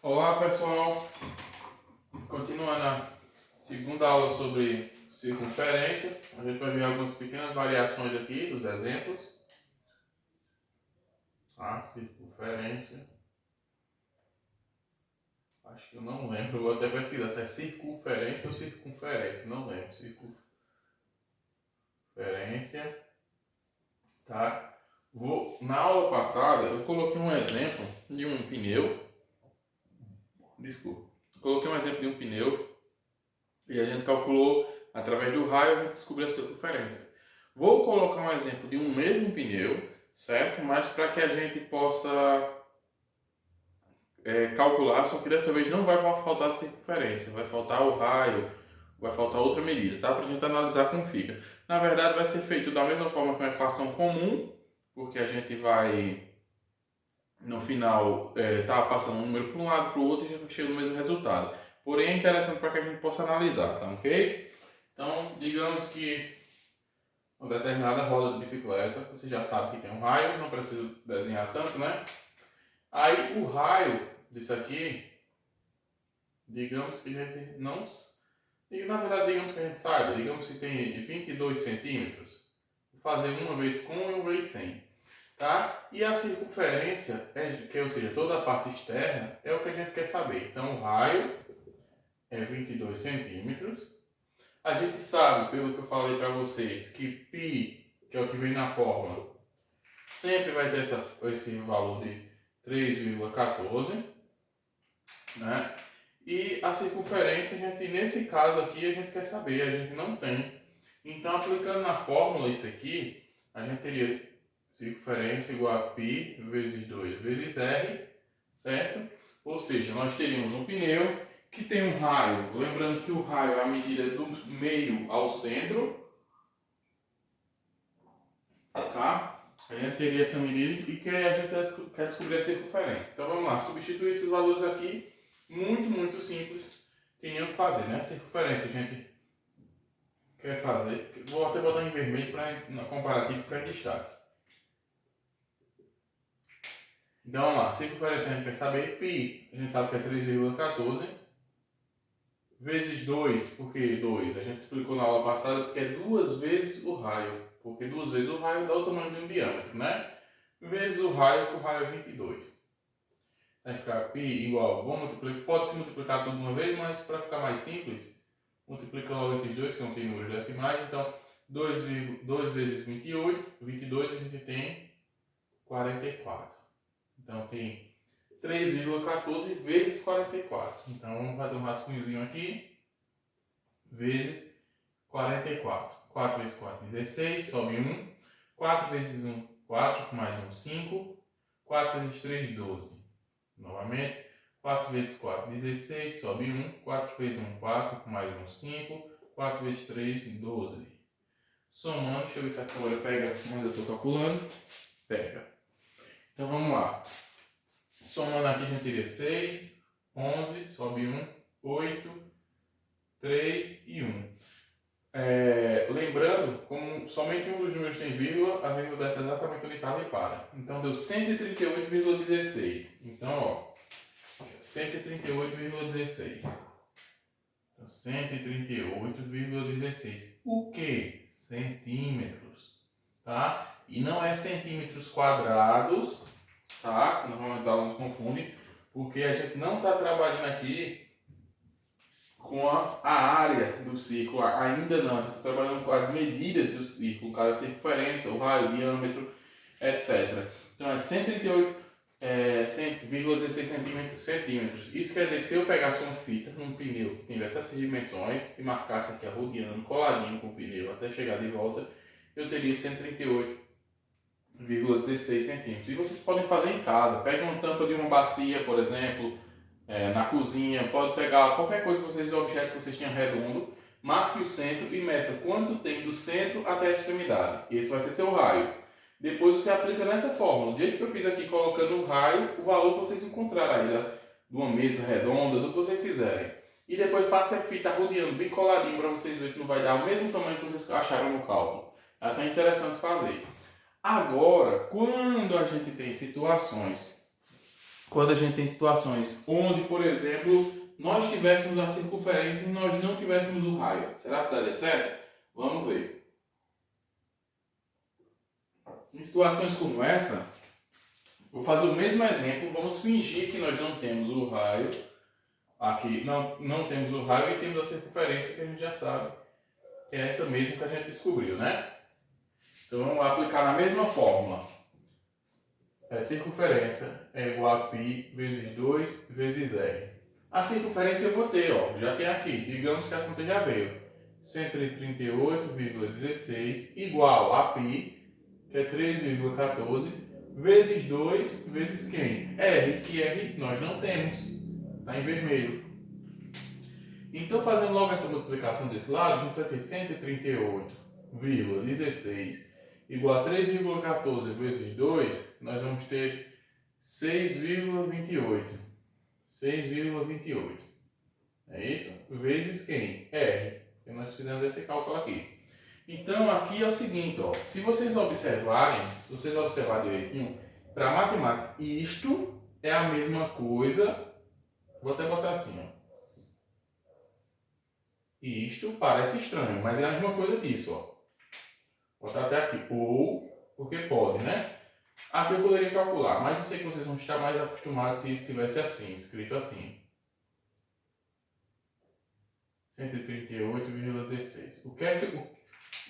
Olá pessoal, continuando a segunda aula sobre circunferência, a gente vai ver algumas pequenas variações aqui dos exemplos. A circunferência, acho que eu não lembro, vou até pesquisar se é circunferência ou circunferência, não lembro, circunferência, tá? Na aula passada eu coloquei um exemplo de um pneu, coloquei um exemplo de um pneu e a gente calculou através do raio, a gente descobriu a circunferência. Vou colocar um exemplo de um mesmo pneu, certo? Mas para que a gente possa calcular, só que dessa vez não vai faltar a circunferência, vai faltar o raio, vai faltar outra medida, tá? Para a gente analisar como fica. Na verdade, vai ser feito da mesma forma que uma equação comum, porque a gente vai, no final, tá passando um número para um lado para o outro e a gente chega no mesmo resultado. Porém, é interessante para que a gente possa analisar, tá ok? Então, digamos que uma determinada roda de bicicleta, você já sabe que tem um raio, não precisa desenhar tanto, né? Aí o raio disso aqui, digamos que a gente não... Na verdade, digamos que a gente saiba, digamos que tem 22 centímetros. Vou fazer uma vez com e uma vez sem. Tá? E a circunferência, ou seja, toda a parte externa, é o que a gente quer saber. Então o raio é 22 centímetros. A gente sabe, pelo que eu falei para vocês, que π, que é o que vem na fórmula, sempre vai ter esse valor de 3,14, né? E a circunferência, nesse caso aqui, a gente quer saber, a gente não tem. Então, aplicando na fórmula isso aqui, a gente teria circunferência igual a π vezes 2 vezes r, certo? Ou seja, nós teríamos um pneu que tem um raio, lembrando que o raio é a medida do meio ao centro, tá? A gente teria essa medida e que a gente quer descobrir a circunferência. Então vamos lá, substituir esses valores aqui, muito simples, tem nem o que fazer, né? A circunferência a gente quer fazer, vou até botar em vermelho para no comparativo ficar em destaque. Então vamos lá, circunferência a gente quer saber, π, a gente sabe que é 3,14, vezes 2, por que 2? A gente explicou na aula passada porque é duas vezes o raio, porque duas vezes o raio dá o tamanho de um diâmetro, né? Vezes o raio, que o raio é 22. Vai ficar π igual, pode se multiplicar tudo de uma vez, mas para ficar mais simples, multiplica logo esses dois, que não tem número decimais, então 2 vezes 28, 22 a gente tem 44. Então tem 3,14 vezes 44. Então vamos fazer um rascunhozinho aqui, vezes 44. 4 vezes 4, 16, sobe 1. 4 vezes 1, 4, mais 1, 5. 4 vezes 3, 12. Novamente, 4 vezes 4, 16, sobe 1. 4 vezes 1, 4, com mais 1, 5. 4 vezes 3, 12. Somando, deixa eu ver se a câmera pega onde eu estou calculando. Pega. Então vamos lá. Somando aqui a gente teria 6, 11, sobe 1, 8, 3 e 1. Lembrando, como somente um dos números tem vírgula, a vírgula desce exatamente onde estava e para. Então deu 138,16. Então, ó, 138,16. Então, 138,16. O que? Centímetros, tá? E não é centímetros quadrados, tá? Normalmente os alunos confundem, porque a gente não está trabalhando aqui com a área do círculo, ainda não, a gente está trabalhando com as medidas do círculo, cada circunferência, o raio, o diâmetro, etc. Então é 138,16 centímetros. Isso quer dizer que se eu pegasse uma fita num pneu que tivesse essas dimensões e marcasse aqui rodeando, coladinho com o pneu até chegar de volta, eu teria 138,16 centímetros. E vocês podem fazer em casa, pegue uma tampa de uma bacia, por exemplo, na cozinha, pode pegar qualquer coisa que vocês, objeto que vocês tenham redondo, marque o centro e meça quanto tem do centro até a extremidade. Esse vai ser seu raio. Depois você aplica nessa fórmula, do jeito que eu fiz aqui, colocando o raio, o valor que vocês encontrarem aí, de uma mesa redonda, do que vocês quiserem. E depois passa a fita rodeando bem coladinho para vocês verem se não vai dar o mesmo tamanho que vocês acharam no cálculo. É até interessante fazer. Agora, quando a gente tem situações quando a gente tem situações onde, por exemplo, nós tivéssemos a circunferência e nós não tivéssemos o raio. Será que daria certo? Vamos ver. Em situações como essa, vou fazer o mesmo exemplo. Vamos fingir que nós não temos o raio. Aqui não temos o raio e temos a circunferência, que a gente já sabe que é essa mesma que a gente descobriu, né? Então vamos aplicar na mesma fórmula. Circunferência é igual a π vezes 2 vezes r. A circunferência eu vou ter, ó, já tem aqui. Digamos que a conta já veio. 138,16 igual a π, que é 3,14, vezes 2 vezes quem? R, que R nós não temos. Está em vermelho. Então, fazendo logo essa multiplicação desse lado, a gente vai ter 138,16 igual a 3,14 vezes 2, nós vamos ter 6,28. 6,28. É isso? Vezes quem? R. Que nós fizemos esse cálculo aqui. Então, aqui é o seguinte, ó. Se vocês observarem direitinho, para matemática, isto é a mesma coisa. Vou até botar assim, ó. Isto parece estranho, mas é a mesma coisa disso, ó. Vou botar até aqui. Ou, porque pode, né? Aqui eu poderia calcular, mas eu sei que vocês vão estar mais acostumados se estivesse assim, escrito assim. 138,16. O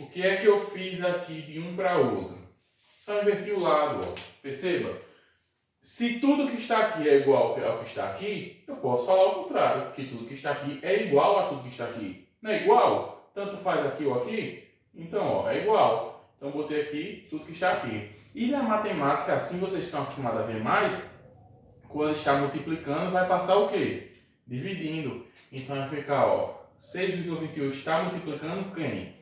que é que eu fiz aqui de um para outro? Só inverti o lado, ó. Perceba? Se tudo que está aqui é igual ao que está aqui, eu posso falar o contrário, que tudo que está aqui é igual a tudo que está aqui. Não é igual? Tanto faz aqui ou aqui? Então, ó, é igual. Então, botei aqui tudo que está aqui. E na matemática, assim vocês estão acostumados a ver mais, quando está multiplicando, vai passar o quê? Dividindo. Então, vai ficar, ó, 6,28 está multiplicando quem?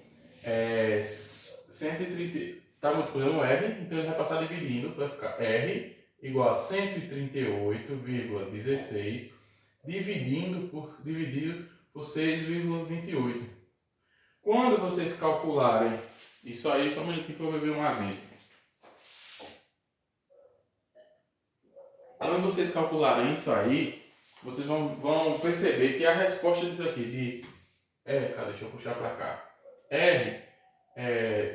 130, está multiplicando R, então ele vai passar dividindo, vai ficar R igual a 138,16 dividido por 6,28. Quando vocês calcularem isso aí, só um minutinho que eu vou beber uma água. Quando vocês calcularem isso aí, vocês vão perceber que a resposta disso aqui deixa eu puxar para cá. R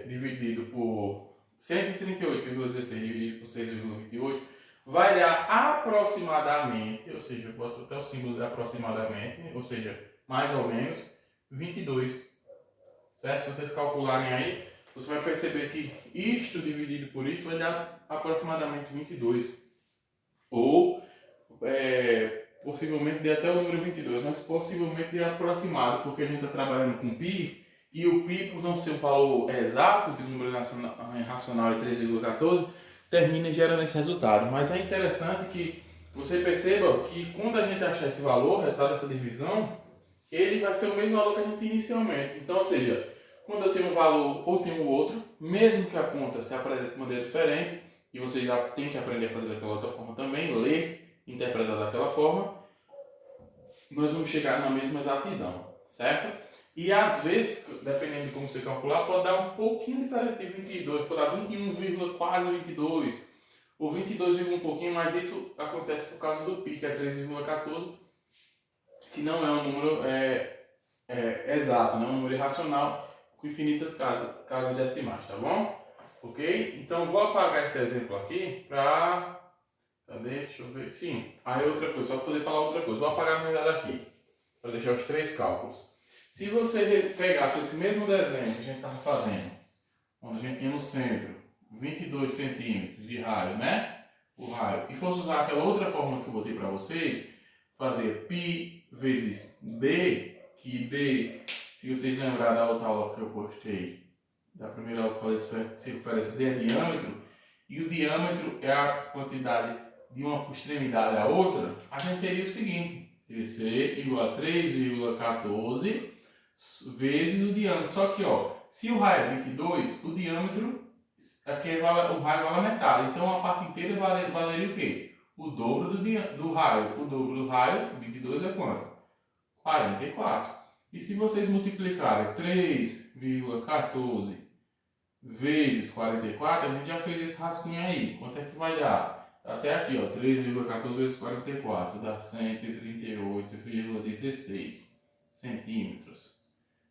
dividido por 138,16 dividido por 6,28 vai dar aproximadamente, ou seja, eu boto até o símbolo de aproximadamente, ou seja, mais ou menos 22. Certo? Se vocês calcularem aí, você vai perceber que isto dividido por isso vai dar aproximadamente 22. Ou possivelmente dê até o número 22, mas possivelmente dê aproximado, porque a gente está trabalhando com π, e o π, por não ser um valor exato de um número racional de 3,14, termina gerando esse resultado. Mas é interessante que você perceba que quando a gente achar esse valor, o resultado dessa divisão, ele vai ser o mesmo valor que a gente tinha inicialmente. Então, ou seja, quando eu tenho um valor ou tenho outro, mesmo que a conta se apresente de maneira diferente, e você já tem que aprender a fazer daquela outra forma também, ler, interpretar daquela forma, nós vamos chegar na mesma exatidão, certo? E às vezes, dependendo de como você calcular, pode dar um pouquinho diferente de 22, pode dar 21, quase 22, ou 22, um pouquinho, mas isso acontece por causa do π, que é 3,14, que não é um número exato, não é um número irracional, com infinitas casas decimais, tá bom? Ok? Então vou apagar esse exemplo aqui para... Cadê? Deixa eu ver. Sim. Aí outra coisa, só para poder falar outra coisa. Vou apagar a verdade aqui, para deixar os três cálculos. Se você pegasse esse mesmo desenho que a gente estava fazendo, onde a gente tinha no centro 22 centímetros de raio, né? O raio. E fosse usar aquela outra fórmula que eu botei para vocês, fazer π vezes d, que d, se vocês lembrarem da outra aula que eu postei, da primeira aula que eu falei de circunferência, d é diâmetro, e o diâmetro é a quantidade de uma extremidade à outra, a gente teria o seguinte, teria ser igual a 3,14 vezes o diâmetro. Só que, ó, se o raio é 22, o diâmetro, aqui o raio vale a metade. Então, a parte inteira valeria o quê? O dobro do raio. O dobro do raio, 22 é quanto? 44. E se vocês multiplicarem 3,14 vezes 44, a gente já fez esse rascunho aí. Quanto é que vai dar? Até aqui, ó, 3,14 vezes 44 dá 138,16 centímetros.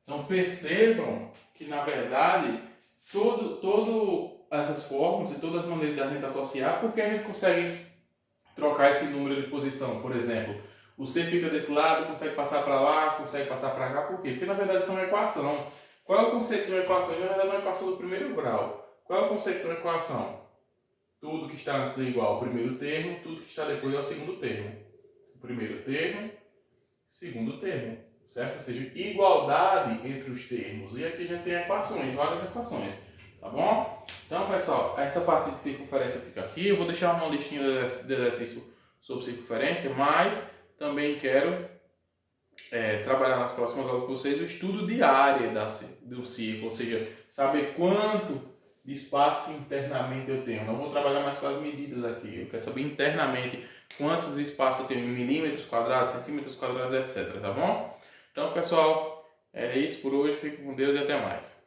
Então percebam que, na verdade, todo essas fórmulas e todas as maneiras da gente associar, porque a gente consegue trocar esse número de posição. Por exemplo, o C fica desse lado, consegue passar para lá, consegue passar para cá. Por quê? Porque na verdade são uma equação. Qual é o conceito de uma equação? Na verdade é uma equação do primeiro grau. Qual é o conceito de uma equação? Tudo que está antes é igual ao primeiro termo, tudo que está depois ao segundo termo. O primeiro termo, segundo termo, certo? Ou seja, igualdade entre os termos. E aqui a gente tem equações, várias equações, tá bom? Então, pessoal, essa parte de circunferência fica aqui. Eu vou deixar uma listinha de exercício sobre circunferência, mas também quero trabalhar nas próximas aulas com vocês o estudo de área do círculo, ou seja, saber quanto de espaço internamente eu tenho. Não vou trabalhar mais com as medidas aqui, eu quero saber internamente quantos espaços eu tenho em milímetros quadrados, centímetros quadrados, etc. Tá bom? Então, pessoal, é isso por hoje. Fiquem com Deus e até mais.